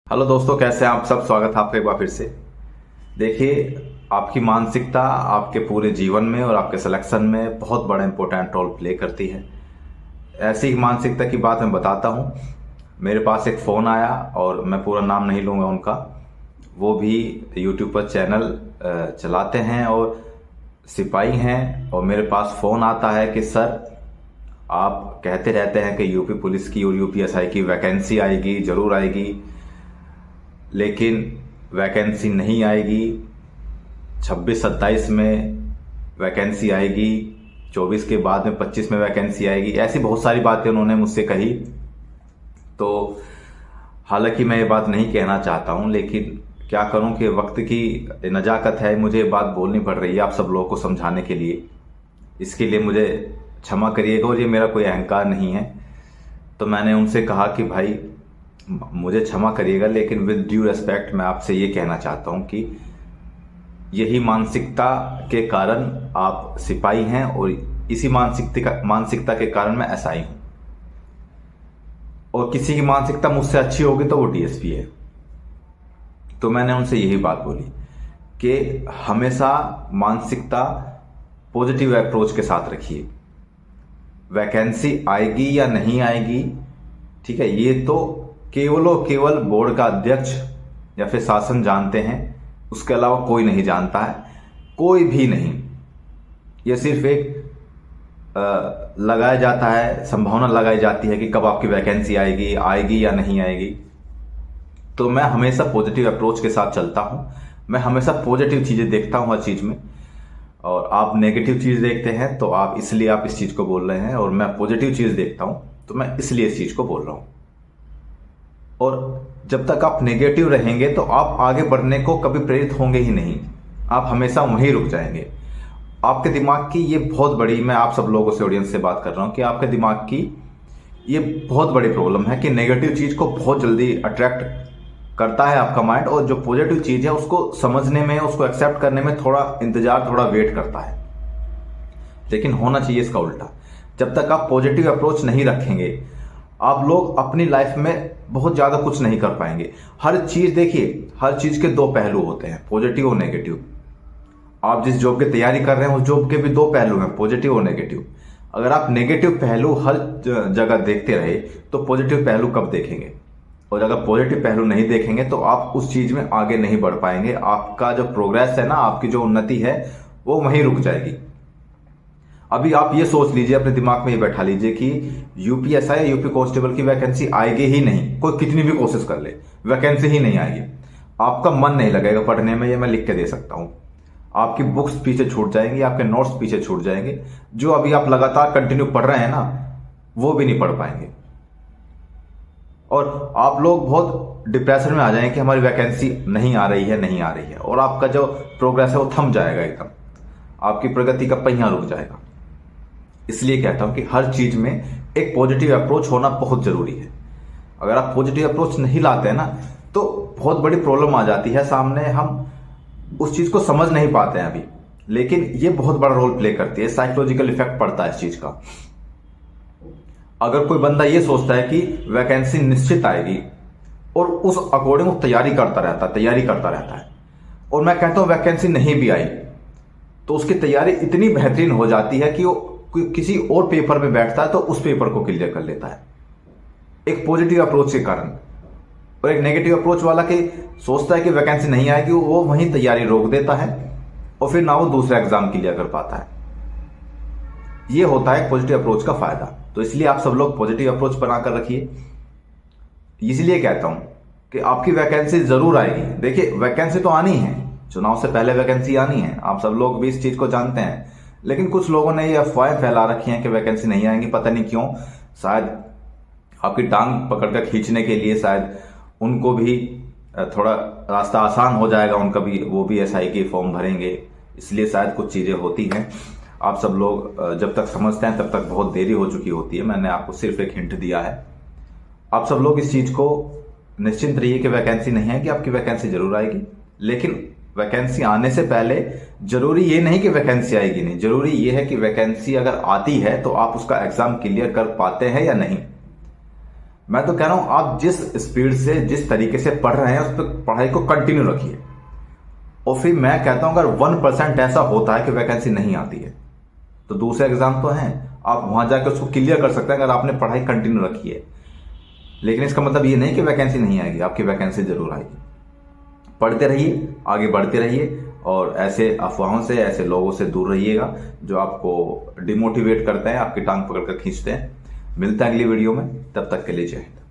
Hello दोस्तों, कैसे हैं आप सब। स्वागत है आपका एक बार फिर से। देखिए, आपकी मानसिकता आपके पूरे जीवन में और आपके सिलेक्शन में बहुत बड़ा इंपॉर्टेंट रोल प्ले करती है। ऐसी ही मानसिकता की बात मैं बताता हूँ। मेरे पास एक फ़ोन आया, और मैं पूरा नाम नहीं लूँगा उनका। वो भी यूट्यूब पर चैनल चलाते हैं और सिपाही हैं। और मेरे पास फ़ोन आता है कि सर, आप कहते रहते हैं कि यूपी पुलिस की और यूपीएसआई की वैकेंसी आएगी, ज़रूर आएगी, लेकिन वैकेंसी नहीं आएगी। 26-27 में वैकेंसी आएगी, 24 के बाद में 25 में वैकेंसी आएगी। ऐसी बहुत सारी बातें उन्होंने मुझसे कही। तो हालांकि मैं ये बात नहीं कहना चाहता हूँ, लेकिन क्या करूँ कि वक्त की नज़ाकत है, मुझे ये बात बोलनी पड़ रही है आप सब लोगों को समझाने के लिए। इसके लिए मुझे क्षमा करिएगा, और ये मेरा कोई अहंकार नहीं है। तो मैंने उनसे कहा कि भाई, मुझे क्षमा करिएगा, लेकिन विद ड्यू रेस्पेक्ट मैं आपसे ये कहना चाहता हूँ कि यही मानसिकता के कारण आप सिपाही हैं, और इसी मानसिकता के कारण मैं एसआई हूँ। और किसी की मानसिकता मुझसे अच्छी होगी तो वो डीएसपी है। तो मैंने उनसे यही बात बोली कि हमेशा मानसिकता पॉजिटिव अप्रोच के साथ रखिए। वैकेंसी आएगी या नहीं आएगी, ठीक है, ये तो केवल और केवल बोर्ड का अध्यक्ष या फिर शासन जानते हैं। उसके अलावा कोई नहीं जानता है, कोई भी नहीं। ये सिर्फ एक लगाया जाता है, संभावना लगाई जाती है कि कब आपकी वैकेंसी आएगी या नहीं आएगी। तो मैं हमेशा पॉजिटिव अप्रोच के साथ चलता हूं। मैं हमेशा पॉजिटिव चीजें देखता हूं हर चीज में। और आप नेगेटिव चीज देखते हैं तो आप इसलिए आप इस चीज को बोल रहे हैं, और मैं पॉजिटिव चीज देखता हूं तो मैं इसलिए इस चीज को बोल रहा हूं। और जब तक आप नेगेटिव रहेंगे तो आप आगे बढ़ने को कभी प्रेरित होंगे ही नहीं। आप हमेशा वहीं रुक जाएंगे। आपके दिमाग की ये बहुत बड़ी, मैं आप सब लोगों से, ऑडियंस से बात कर रहा हूं कि आपके दिमाग की ये बहुत बड़ी प्रॉब्लम है कि नेगेटिव चीज को बहुत जल्दी अट्रैक्ट करता है आपका माइंड, और जो पॉजिटिव चीज है उसको समझने में, उसको एक्सेप्ट करने में थोड़ा इंतजार, थोड़ा वेट करता है। लेकिन होना चाहिए इसका उल्टा। जब तक आप पॉजिटिव अप्रोच नहीं रखेंगे, आप लोग अपनी लाइफ में बहुत ज्यादा कुछ नहीं कर पाएंगे। हर चीज, देखिए, हर चीज के दो पहलू होते हैं, पॉजिटिव और नेगेटिव। आप जिस जॉब की तैयारी कर रहे हैं उस जॉब के भी दो पहलू हैं, पॉजिटिव और नेगेटिव। अगर आप नेगेटिव पहलू हर जगह देखते रहे तो पॉजिटिव पहलू कब देखेंगे? और अगर पॉजिटिव पहलू नहीं देखेंगे तो आप उस चीज में आगे नहीं बढ़ पाएंगे। आपका जो प्रोग्रेस है ना, आपकी जो उन्नति है, वो वहीं रुक जाएगी। अभी आप ये सोच लीजिए, अपने दिमाग में ये बैठा लीजिए कि यूपीएसआई, यूपी कांस्टेबल की वैकेंसी आएगी ही नहीं। कोई कितनी भी कोशिश कर ले, वैकेंसी ही नहीं आएगी। आपका मन नहीं लगेगा पढ़ने में, ये मैं लिख के दे सकता हूं। आपकी बुक्स पीछे छूट जाएंगी, आपके नोट्स पीछे छूट जाएंगे। जो अभी आप लगातार कंटिन्यू पढ़ रहे हैं ना, वो भी नहीं पढ़ पाएंगे। और आप लोग बहुत डिप्रेशन में आ जाएंगे कि हमारी वैकेंसी नहीं आ रही है, और आपका जो प्रोग्रेस है वो थम जाएगा एकदम। आपकी प्रगति का पहिया रुक जाएगा। इसलिए कहता हूं कि हर चीज में एक पॉजिटिव अप्रोच होना बहुत जरूरी है। अगर आप पॉजिटिव अप्रोच नहीं लाते हैं ना, तो बहुत बड़ी प्रॉब्लम आ जाती है सामने। हम उस चीज को समझ नहीं पाते हैं अभी, लेकिन ये बहुत बड़ा रोल प्ले करती है। साइकोलॉजिकल इफेक्ट पड़ता है इस चीज का। अगर कोई बंदा ये सोचता है कि वैकेंसी निश्चित आएगी और उस अकॉर्डिंग वो तैयारी करता रहता है, और मैं कहता हूं वैकेंसी नहीं भी आई तो उसकी तैयारी इतनी बेहतरीन हो जाती है कि वो किसी और पेपर में बैठता है तो उस पेपर को क्लियर कर लेता है, एक पॉजिटिव अप्रोच के कारण। और एक नेगेटिव अप्रोच वाला के सोचता है कि वैकेंसी नहीं आएगी, वो वहीं तैयारी रोक देता है, और फिर ना वो दूसरा एग्जाम क्लियर कर पाता है। ये होता है पॉजिटिव अप्रोच का फायदा। तो इसलिए आप सब लोग पॉजिटिव अप्रोच बनाकर रखिए। इसलिए कहता हूं कि आपकी वैकेंसी जरूर आएगी। देखिए, वैकेंसी तो आनी है, चुनाव से पहले वैकेंसी आनी है। आप सब लोग भी इस चीज को जानते हैं, लेकिन कुछ लोगों ने ये अफवाहें फैला रखी हैं कि वैकेंसी नहीं आएंगी। पता नहीं क्यों, शायद आपकी टांग पकड़कर खींचने के लिए, शायद उनको भी थोड़ा रास्ता आसान हो जाएगा उनका भी, वो भी एसआई के फॉर्म भरेंगे, इसलिए शायद कुछ चीजें होती हैं। आप सब लोग जब तक समझते हैं तब तक बहुत देरी हो चुकी होती है। मैंने आपको सिर्फ एक हिंट दिया है। आप सब लोग इस चीज को निश्चिंत रहिए कि वैकेंसी नहीं आएगी, आपकी वैकेंसी जरूर आएगी। लेकिन वैकेंसी आने से पहले जरूरी ये नहीं कि वैकेंसी आएगी नहीं, जरूरी ये है कि वैकेंसी अगर आती है तो आप उसका एग्जाम क्लियर कर पाते हैं या नहीं। मैं तो कह रहा हूं आप जिस स्पीड से जिस तरीके से पढ़ रहे हैं उस पर पढ़ाई को कंटिन्यू रखिए। और फिर मैं कहता हूं अगर 1% ऐसा होता है कि वैकेंसी नहीं आती है तो दूसरे एग्जाम तो हैं, आप वहां जाकर उसको क्लियर कर सकते हैं अगर आपने पढ़ाई कंटिन्यू रखी है। लेकिन इसका मतलब ये नहीं कि वैकेंसी नहीं आएगी, आपकी वैकेंसी जरूर आएगी। पढ़ते रहिए, आगे बढ़ते रहिए और ऐसे अफवाहों से, ऐसे लोगों से दूर रहिएगा जो आपको डिमोटिवेट करते हैं, आपकी टांग पकड़कर खींचते हैं। मिलते हैं अगली वीडियो में, तब तक के लिए जय हिंद।